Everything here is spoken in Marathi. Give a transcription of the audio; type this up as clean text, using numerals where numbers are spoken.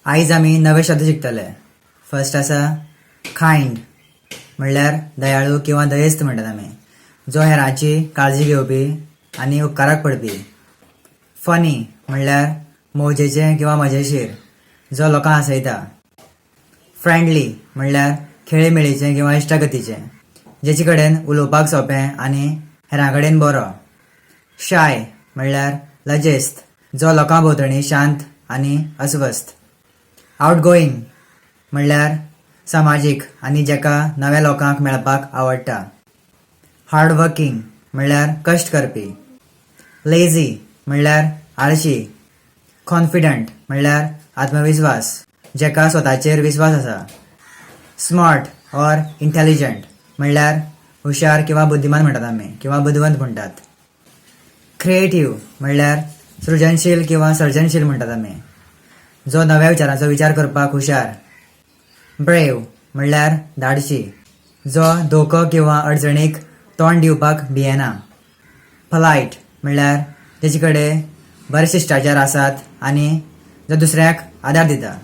आयज आमी नवे शब्द शिकतले. फर्स्ट आसा कायंड, म्हणल्यार दयाळू किंवा दयेस्त म्हणटात आमी, जो हेरांची काळजी घेवपी आनी उपकाराक पडपी. फनी म्हणल्यार मोजेचें किंवा मजेशीर, जो लोकांक हांसयता. फ्रेंडली म्हणल्यार खेळीमेळीचें किंवा इश्टागतीचें, जेचे कडेन उलोवपाक सोंपें आनी हेरां कडेन बरो. शाय म्हणल्यार लजेस्त, जो लोकां भोंवतणी शांत आनी अस्वस्थ. आउटगोईंग म्हणल्यार सामाजीक आनी जेका नव्या लोकांक मेळपाक आवडटा. हार्डवर्किंग म्हणल्यार कश्ट करपी. लेझी म्हणल्यार आळशी. कॉन्फिडंट म्हणल्यार आत्मविश्वास, जेका स्वताचेर विश्वास आसा. स्मार्ट ऑर इंटेलिजंट म्हणल्यार हुशार किंवा बुद्धिमान म्हणटात आमी किंवा बुद्धिवंत म्हणटात. क्रिएटिव्ह म्हणल्यार सृजनशील किंवा सर्जनशील म्हणटात आमी, जो नव्या विचारांचो विचार करपाक हुशार. ब्रेव म्हणल्यार धाडशी, जो धोको किंवा अडचणीक तोंड दिवपाक भियेना. पोलायट म्हणल्यार जेचे कडेन बरे शिश्टाचार आसात आनी जो दुसऱ्याक आदार दिता.